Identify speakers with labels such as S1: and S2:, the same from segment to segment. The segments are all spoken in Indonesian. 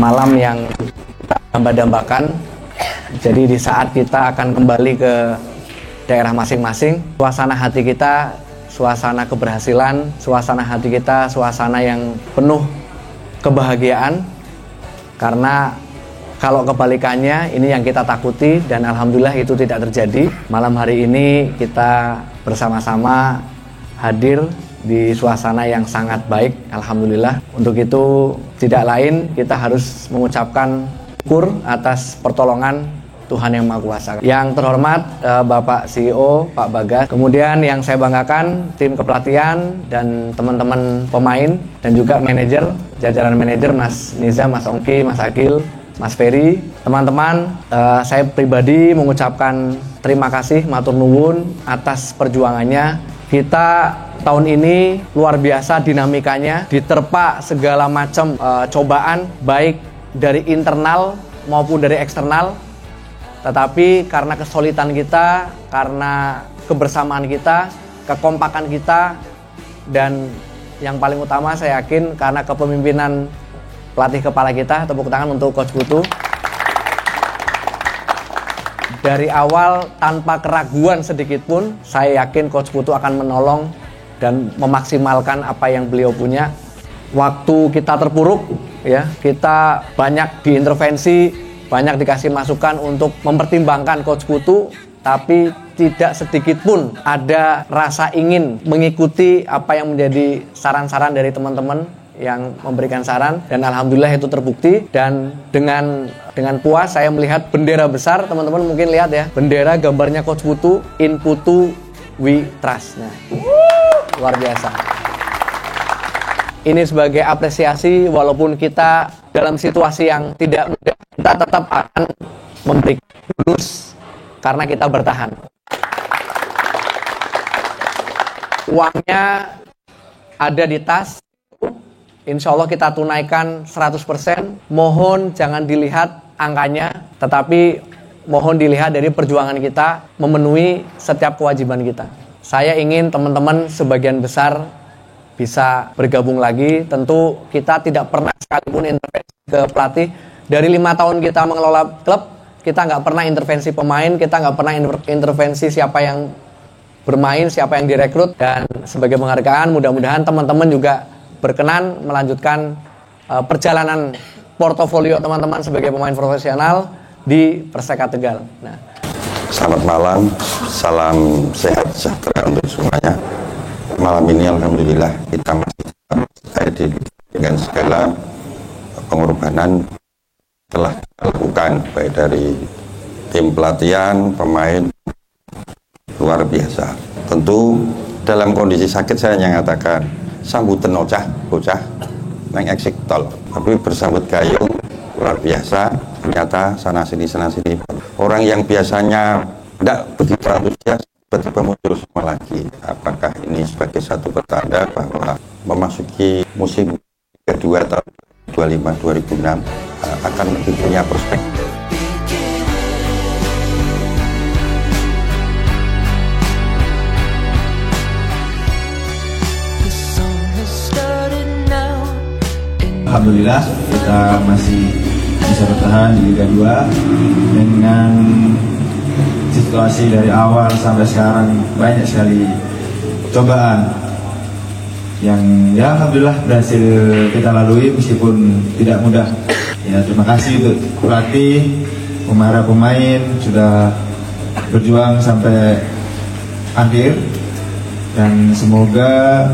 S1: malam yang damba-dambakan. Jadi di saat kita akan kembali ke daerah masing-masing, suasana hati kita, suasana keberhasilan, suasana hati kita, suasana yang penuh kebahagiaan. Karena kalau kebalikannya, ini yang kita takuti, dan alhamdulillah itu tidak terjadi. Malam hari ini kita bersama-sama hadir di suasana yang sangat baik, alhamdulillah. Untuk itu tidak lain, kita harus mengucapkan syukur atas pertolongan Tuhan Yang Maha Kuasa. Yang terhormat Bapak CEO, Pak Bagas. Kemudian yang saya banggakan tim kepelatihan dan teman-teman pemain dan juga manajer, jajaran manajer Mas Niza, Mas Ongki, Mas Agil, Mas Ferry. Teman-teman, saya pribadi mengucapkan terima kasih, matur nuwun atas perjuangannya. Kita tahun ini luar biasa dinamikanya, diterpa segala macam cobaan baik dari internal maupun dari eksternal. Tetapi karena kesulitan kita, karena kebersamaan kita, kekompakan kita, dan yang paling utama saya yakin karena kepemimpinan pelatih kepala kita, tepuk tangan untuk Coach Putu. Dari awal tanpa keraguan sedikit pun, saya yakin Coach Putu akan menolong dan memaksimalkan apa yang beliau punya. Waktu kita terpuruk, ya, kita banyak diintervensi, banyak dikasih masukan untuk mempertimbangkan Coach Putu, tapi tidak sedikit pun ada rasa ingin mengikuti apa yang menjadi saran-saran dari teman-teman yang memberikan saran, dan alhamdulillah itu terbukti. Dan dengan puas saya melihat bendera besar, teman-teman mungkin lihat ya, bendera gambarnya Coach Putu, In Putu We Trust. Nah, luar biasa. Ini sebagai apresiasi, walaupun kita dalam situasi yang tidak mudah, kita tetap akan memberikan bonus karena kita bertahan. Uangnya ada di tas, insya Allah kita tunaikan 100%. Mohon jangan dilihat angkanya, tetapi mohon dilihat dari perjuangan kita memenuhi setiap kewajiban kita. Saya ingin teman-teman sebagian besar bisa bergabung lagi. Tentu kita tidak pernah sekalipun intervensi ke pelatih. Dari 5 tahun kita mengelola klub, kita nggak pernah intervensi pemain, kita nggak pernah intervensi siapa yang bermain, siapa yang direkrut. Dan sebagai penghargaan, mudah-mudahan teman-teman juga berkenan melanjutkan perjalanan portofolio teman-teman sebagai pemain profesional di Perseka Tegal. Nah.
S2: Selamat malam, salam sehat sejahtera untuk semuanya. Malam ini alhamdulillah kita masih hadir dengan segala pengorbanan telah dilakukan baik dari tim pelatihan, pemain, luar biasa. Tentu dalam kondisi sakit saya hanya mengatakan sambutan bocah nang eksik tol, tapi bersambut gayung luar biasa. Ternyata sana sini orang yang biasanya tidak begitu antusias tiba-tiba muncul semua lagi. Apakah ini sebagai satu pertanda bahwa memasuki musim kedua tahun 2025-2026 akan lebih punya perspektif.
S3: Alhamdulillah kita masih bisa bertahan di Liga 2 dengan situasi dari awal sampai sekarang banyak sekali cobaan yang ya alhamdulillah berhasil kita lalui meskipun tidak mudah. Ya, terima kasih untuk pelatih, para pemain sudah berjuang sampai akhir, dan semoga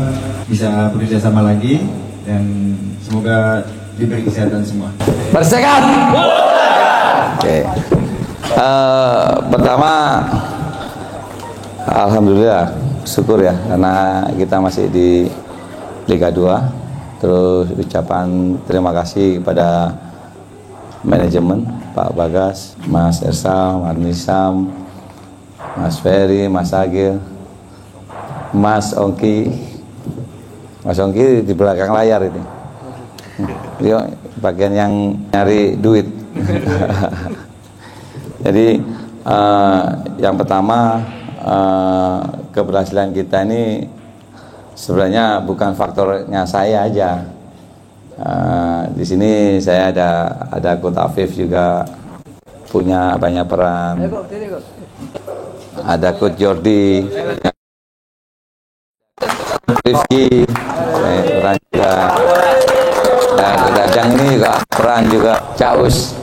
S3: bisa bekerja sama lagi dan semoga diberi kesehatan semua.
S4: Bersekat. Oke. Pertama, alhamdulillah, syukur ya karena kita masih di Liga 2. Terus ucapan terima kasih kepada manajemen Pak Bagas, Mas Ersal, Mas Nisam, Mas Ferry, Mas Agil, Mas Ongki. Mas Ongki di belakang layar ini. Dia bagian yang nyari duit. Jadi yang pertama, keberhasilan kita ini sebenarnya bukan faktornya saya aja, Di sini saya ada Coach Afif juga punya banyak peran. Ada Coach Jordi, Rifki, peran juga. Dan kadang ini juga peran juga Caus.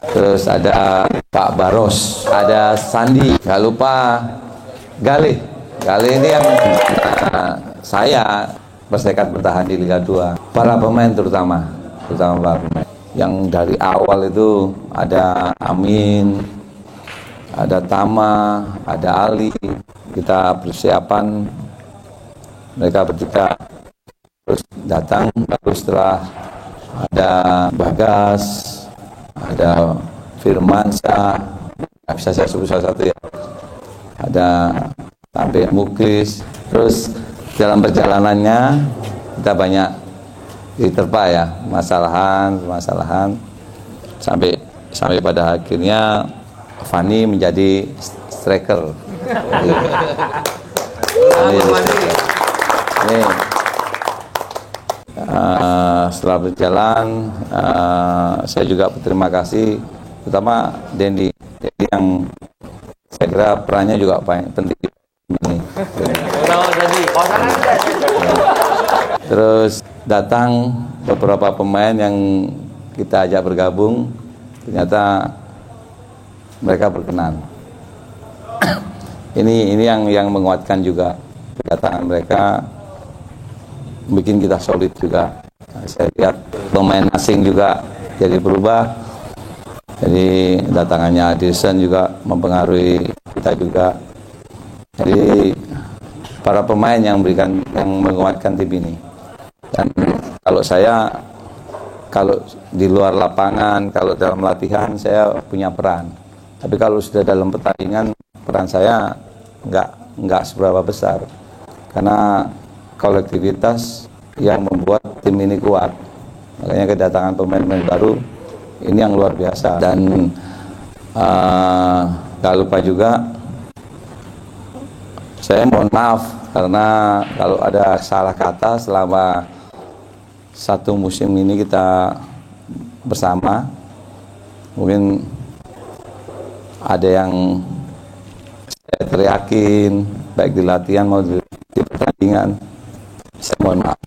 S4: Terus ada Pak Baros, ada Sandi, nggak lupa Gale ini yang saya bertekad bertahan di Liga 2. Para pemain terutama para pemain yang dari awal itu ada Amin, ada Tama, ada Ali. Kita persiapan, mereka bertiga terus datang, baru setelah ada Bagas, ada Firmansyah, nggak bisa saya sebut salah satu ya, ada sampai Muklis. Terus dalam perjalanannya kita banyak diterpa ya, masalahan sampai pada akhirnya Fani menjadi striker. Ini setelah berjalan, saya juga berterima kasih terutama Dendi yang saya kira perannya juga penting ini. Terus datang beberapa pemain yang kita ajak bergabung, ternyata mereka berkenan. Ini yang menguatkan juga, kedatangan mereka bikin kita solid juga. Saya lihat pemain asing juga jadi berubah. Jadi datangannya Adilson juga mempengaruhi kita juga. Jadi para pemain yang menguatkan tim ini. Dan kalau di luar lapangan, kalau dalam latihan saya punya peran. Tapi kalau sudah dalam pertandingan, peran saya nggak seberapa besar. Karena kolektivitas yang membuat tim ini kuat. Makanya kedatangan pemain-pemain baru ini yang luar biasa. Dan gak lupa juga, saya mohon maaf karena kalau ada salah kata selama satu musim ini kita bersama, mungkin ada yang saya teriakin baik di latihan maupun di pertandingan. Saya mohon maaf.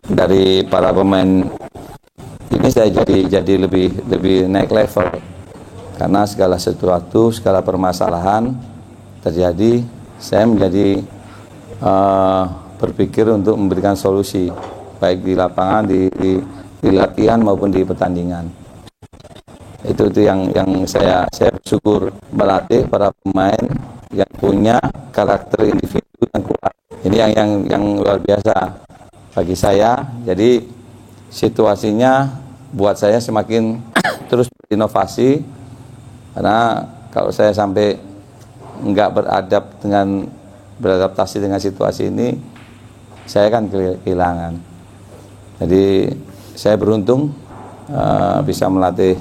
S4: Dari para pemain ini saya jadi lebih naik level karena segala sesuatu, segala permasalahan terjadi, saya menjadi berpikir untuk memberikan solusi baik di lapangan, di latihan maupun di pertandingan. Itu yang saya bersyukur melatih para pemain yang punya karakter individu yang kuat. Ini yang luar biasa bagi saya. Jadi situasinya buat saya semakin terus berinovasi, karena kalau saya sampai nggak beradaptasi dengan situasi ini, saya kan kehilangan. Jadi saya beruntung bisa melatih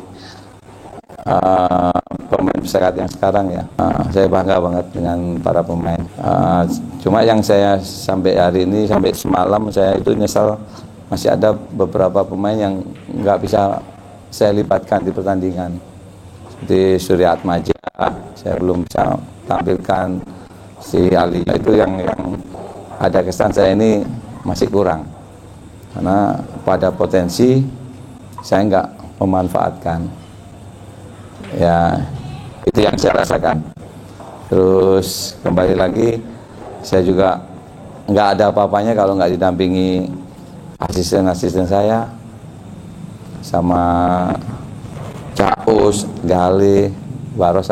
S4: pemain pesawat yang sekarang ya. Saya bangga banget dengan para pemain. Cuma yang saya sampai hari ini, sampai semalam saya itu nyesal masih ada beberapa pemain yang nggak bisa saya libatkan di pertandingan. Seperti Surya Atmaja, saya belum bisa tampilkan. Si Ali itu yang ada kesan saya ini masih kurang. Karena pada potensi saya nggak memanfaatkan. Ya, itu yang saya rasakan. Terus kembali lagi, saya juga nggak ada apa-apanya kalau nggak didampingi asisten-asisten saya sama Caus, Gale, Baros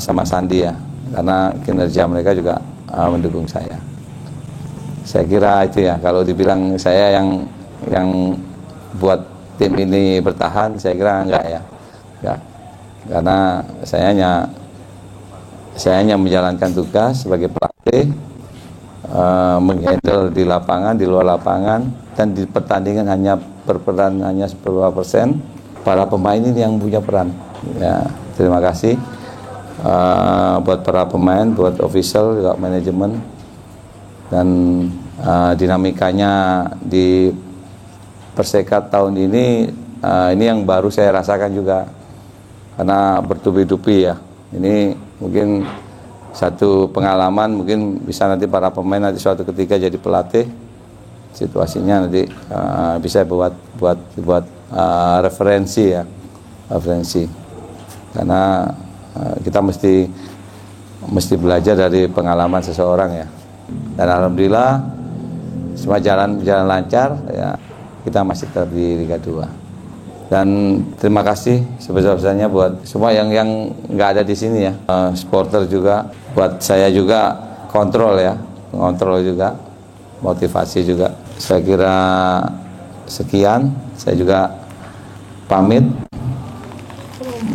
S4: sama Sandi ya, karena kinerja mereka juga mendukung saya. Saya kira itu ya, kalau dibilang saya yang buat tim ini bertahan, saya kira enggak ya. Enggak. Karena saya hanya menjalankan tugas sebagai pelatih, menghandle di lapangan, di luar lapangan, dan di pertandingan hanya berperan hanya 10%. Para pemain ini yang punya peran. Ya, terima kasih buat para pemain, buat official, juga manajemen, dan dinamikanya di Persekat tahun ini yang baru saya rasakan juga, karena bertubi-tubi ya. Ini mungkin satu pengalaman, mungkin bisa nanti para pemain nanti suatu ketika jadi pelatih, situasinya nanti bisa buat referensi ya, referensi. Karena kita mesti belajar dari pengalaman seseorang ya. Dan alhamdulillah semua jalan lancar ya. Kita masih tetap di Liga 2. Dan terima kasih sebesar-besarnya buat semua yang nggak ada di sini ya. Supporter juga, buat saya juga kontrol ya, mengontrol juga, motivasi juga. Saya kira sekian. Saya juga pamit.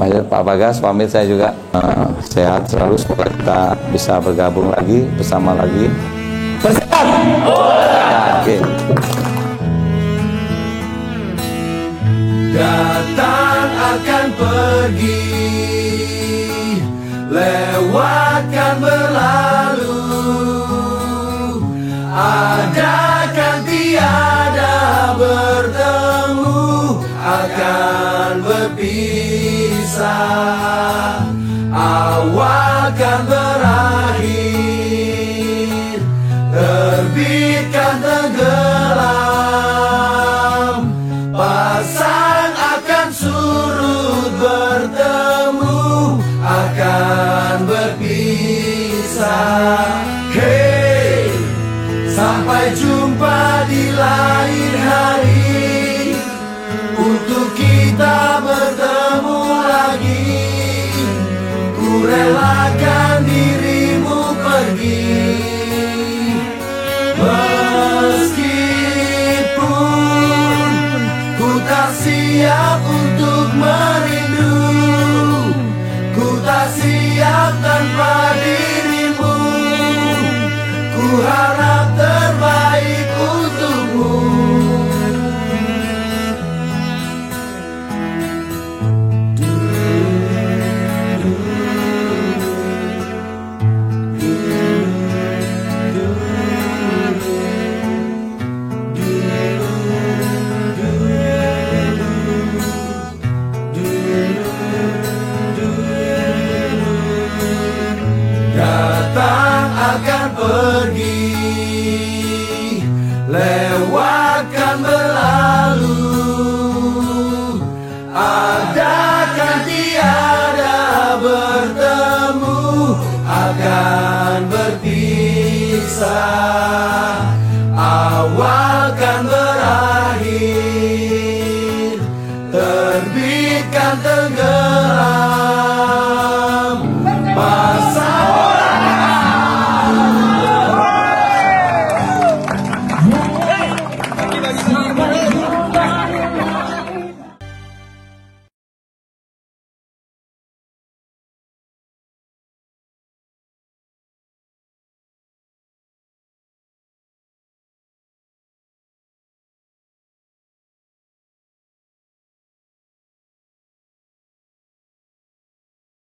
S4: Pak Bagas pamit, saya juga sehat selalu, semoga kita bisa bergabung lagi bersama lagi. Persiapan. Oke.
S5: Datang akan pergi, lewatkan berlalu, ada kan tiada bertemu, akan berpisah, awal kan berakhir, terbitkan tenggelam, pasang akan surut bertemu, akan berpisah. Hey, sampai jumpa di lain hari, untuk kita bertemu lagi. Ku relakan dirimu pergi, meskipun ku tak siap untuk merindu, ku tak siap tanpa dirimu, ku harap terbaik untukmu. Datang akan pergi, lewatkan berlalu, adakan tiada bertemu, akan berpisah, awal kan